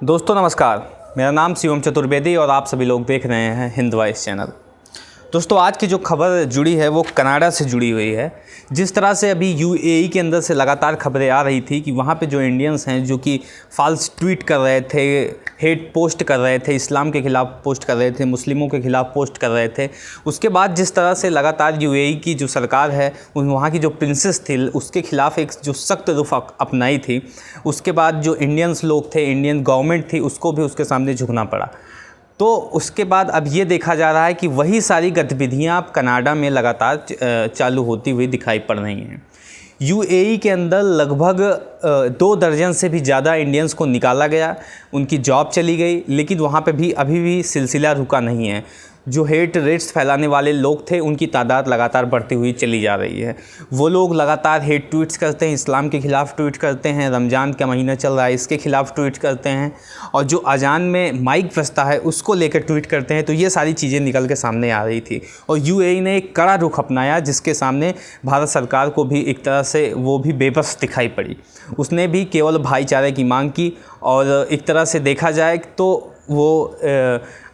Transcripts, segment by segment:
दोस्तों नमस्कार, मेरा नाम शिवम चतुर्वेदी और आप सभी लोग देख रहे हैं हिंद वॉइस चैनल। दोस्तों आज की जो खबर जुड़ी है वो कनाडा से जुड़ी हुई है। जिस तरह से अभी यूएई के अंदर से लगातार खबरें आ रही थी कि वहाँ पे जो इंडियंस हैं जो कि फॉल्स ट्वीट कर रहे थे, हेट पोस्ट कर रहे थे, इस्लाम के ख़िलाफ़ पोस्ट कर रहे थे, मुस्लिमों के ख़िलाफ़ पोस्ट कर रहे थे, उसके बाद जिस तरह से लगातार यूएई की जो सरकार है वहाँ की जो प्रिंसेस थी उसके ख़िलाफ़ एक जो सख्त रुख अपनाई थी, उसके बाद जो इंडियंस लोग थे, इंडियन गवर्नमेंट थी, उसको भी उसके सामने झुकना पड़ा। तो उसके बाद अब ये देखा जा रहा है कि वही सारी गतिविधियां अब कनाडा में लगातार चालू होती हुई दिखाई पड़ रही हैं। यूएई के अंदर लगभग 2 दर्जन से भी ज़्यादा इंडियंस को निकाला गया, उनकी जॉब चली गई, लेकिन वहाँ पे भी अभी भी सिलसिला रुका नहीं है। जो हेट रेट्स फैलाने वाले लोग थे उनकी तादाद लगातार बढ़ती हुई चली जा रही है। वो लोग लगातार हेट ट्वीट्स करते हैं, इस्लाम के ख़िलाफ़ ट्वीट करते हैं, रमज़ान का महीना चल रहा है इसके ख़िलाफ़ ट्वीट करते हैं, और जो अजान में माइक बजता है उसको लेकर ट्वीट करते हैं। तो ये सारी चीज़ें निकल के सामने आ रही थी और यूएई ने एक कड़ा रुख अपनाया, जिसके सामने भारत सरकार को भी एक तरह से वो भी बेबस दिखाई पड़ी। उसने भी केवल भाईचारे की मांग की और एक तरह से देखा जाए तो वो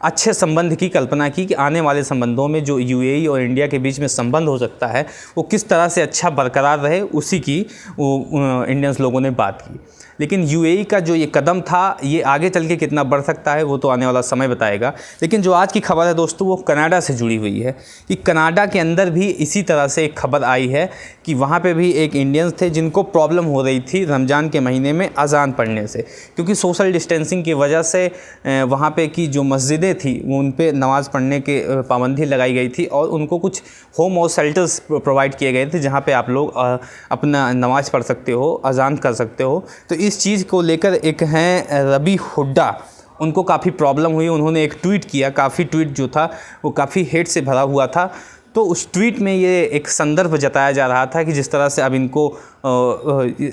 अच्छे संबंध की कल्पना की कि आने वाले संबंधों में जो यूएई और इंडिया के बीच में संबंध हो सकता है वो किस तरह से अच्छा बरकरार रहे, उसी की वो इंडियंस लोगों ने बात की। लेकिन यूएई का जो ये कदम था ये आगे चल के कितना बढ़ सकता है वो तो आने वाला समय बताएगा। लेकिन जो आज की खबर है दोस्तों वो कनाडा से जुड़ी हुई है कि कनाडा के अंदर भी इसी तरह से एक खबर आई है कि वहाँ पे भी एक इंडियंस थे जिनको प्रॉब्लम हो रही थी रमज़ान के महीने में अजान पढ़ने से, क्योंकि सोशल डिस्टेंसिंग की वजह से वहाँ पे की जो मस्जिदें थी वो उन पे नमाज़ पढ़ने के पाबंदी लगाई गई थी और उनको कुछ होम और शेल्टर्स प्रोवाइड किए गए थे जहाँ पे आप लोग अपना नमाज़ पढ़ सकते हो, अजान कर सकते हो। तो इस चीज़ को लेकर एक हैं रवि हुड्डा, उनको काफ़ी प्रॉब्लम हुई। उन्होंने एक ट्वीट किया, काफ़ी ट्वीट जो था वो काफ़ी हेट से भरा हुआ था। तो उस ट्वीट में ये एक संदर्भ जताया जा रहा था कि जिस तरह से अब इनको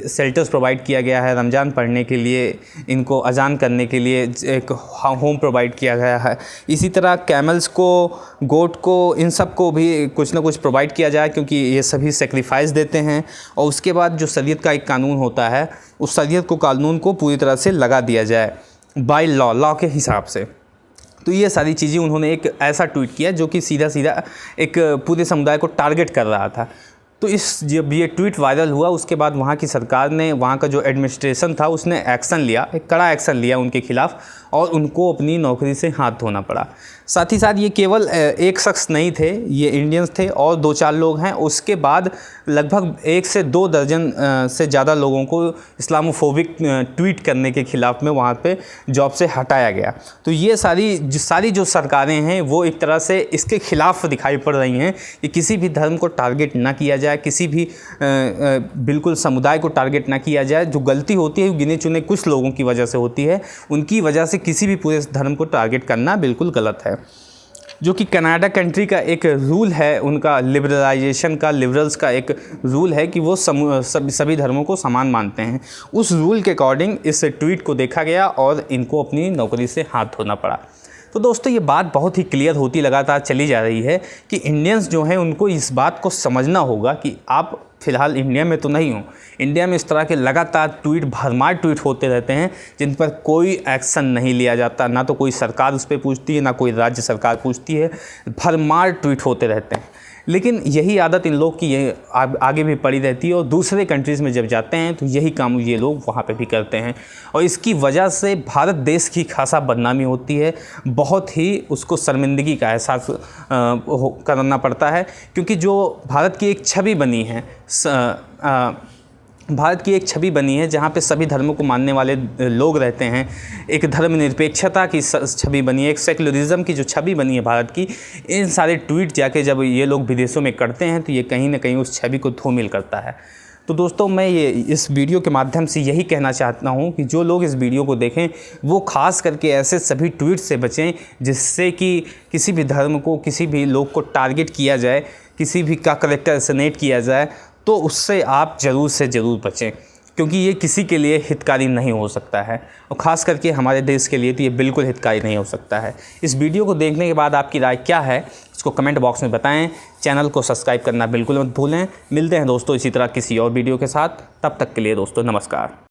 शेल्टर्स प्रोवाइड किया गया है रमज़ान पढ़ने के लिए, इनको अजान करने के लिए एक होम प्रोवाइड किया गया है, इसी तरह कैमल्स को, गोट को, इन सब को भी कुछ ना कुछ प्रोवाइड किया जाए क्योंकि ये सभी सेक्रीफाइस देते हैं। और उसके बाद जो शरीयत का एक कानून होता है उस शरीयत कानून को पूरी तरह से लगा दिया जाए बाय लॉ के हिसाब से। तो ये सारी चीज़ें उन्होंने एक ऐसा ट्वीट किया जो कि सीधा सीधा एक पूरे समुदाय को टारगेट कर रहा था। तो जब ये ट्वीट वायरल हुआ उसके बाद वहाँ की सरकार ने, वहाँ का जो एडमिनिस्ट्रेशन था उसने एक्शन लिया, एक कड़ा एक्शन लिया उनके खिलाफ़ और उनको अपनी नौकरी से हाथ धोना पड़ा। साथ ही साथ ये केवल एक शख्स नहीं थे, ये इंडियंस थे और 2-4 लोग हैं। उसके बाद लगभग 1 से 2 दर्जन से ज़्यादा लोगों को इस्लामोफोबिक ट्वीट करने के ख़िलाफ़ में वहाँ पे जॉब से हटाया गया। तो ये सारी जो सरकारें हैं वो एक तरह से इसके ख़िलाफ़ दिखाई पड़ रही हैं कि किसी भी धर्म को टारगेट ना किया जाए, किसी भी बिल्कुल समुदाय को टारगेट ना किया जाए। जो गलती होती है वो गिने चुने कुछ लोगों की वजह से होती है, उनकी वजह से किसी भी पूरे धर्म को टारगेट करना बिल्कुल गलत है। जो कि कनाडा कंट्री का एक रूल है, उनका लिबरलाइजेशन का, लिबरल्स का एक रूल है कि वो सभी धर्मों को समान मानते हैं। उस रूल के अकॉर्डिंग इस ट्वीट को देखा गया और इनको अपनी नौकरी से हाथ धोना पड़ा। तो दोस्तों ये बात बहुत ही क्लियर होती लगातार चली जा रही है कि इंडियंस जो हैं उनको इस बात को समझना होगा कि आप फ़िलहाल इंडिया में तो नहीं हो। इंडिया में इस तरह के लगातार ट्वीट, भरमार ट्वीट होते रहते हैं जिन पर कोई एक्शन नहीं लिया जाता, ना तो कोई सरकार उस पर पूछती है, ना कोई राज्य सरकार पूछती है, भरमार ट्वीट होते रहते हैं। लेकिन यही आदत इन लोग की ये आगे भी पड़ी रहती है और दूसरे कंट्रीज़ में जब जाते हैं तो यही काम ये लोग वहाँ पे भी करते हैं और इसकी वजह से भारत देश की खासा बदनामी होती है, बहुत ही उसको शर्मिंदगी का एहसास करना पड़ता है। क्योंकि जो भारत की एक छवि बनी है, भारत की एक छवि बनी है जहाँ पे सभी धर्मों को मानने वाले लोग रहते हैं, एक धर्मनिरपेक्षता की छवि बनी है, एक सेक्युलरिज्म की जो छवि बनी है भारत की, इन सारे ट्वीट जाके जब ये लोग विदेशों में करते हैं तो ये कहीं ना कहीं उस छवि को धूमिल करता है। तो दोस्तों मैं ये इस वीडियो के माध्यम से यही कहना चाहता हूँ कि जो लोग इस वीडियो को देखें वो ख़ास करके ऐसे सभी ट्वीट से बचें जिससे कि किसी भी धर्म को, किसी भी लोग को टारगेट किया जाए, किसी भी का कैरेक्टर असैसिनेट किया जाए, तो उससे आप ज़रूर से ज़रूर बचें, क्योंकि ये किसी के लिए हितकारी नहीं हो सकता है और ख़ास करके हमारे देश के लिए तो ये बिल्कुल हितकारी नहीं हो सकता है। इस वीडियो को देखने के बाद आपकी राय क्या है उसको कमेंट बॉक्स में बताएं। चैनल को सब्सक्राइब करना बिल्कुल मत भूलें। मिलते हैं दोस्तों इसी तरह किसी और वीडियो के साथ, तब तक के लिए दोस्तों नमस्कार।